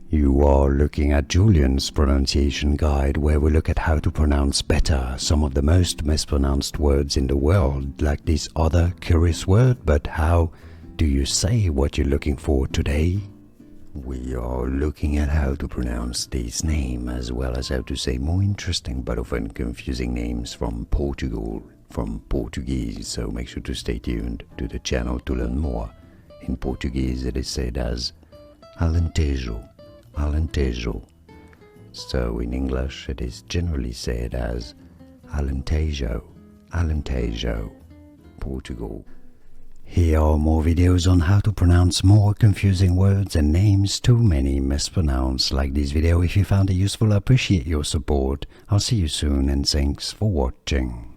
You are looking at Julian's pronunciation guide, where we look at how to pronounce better some of the most mispronounced words in the world, like this other curious word. But how do you say what you're looking for today? We are looking at how to pronounce this name, as well as how to say more interesting but often confusing names from Portugal, from Portuguese, so make sure to stay tuned to the channel to learn more. In Portuguese it is said as Alentejo, Alentejo. So in English it is generally said as Alentejo, Alentejo, Portugal. Here are more videos on how to pronounce more confusing words and names too many mispronounced. Like this video if you found it useful. I appreciate your support. I'll see you soon and thanks for watching.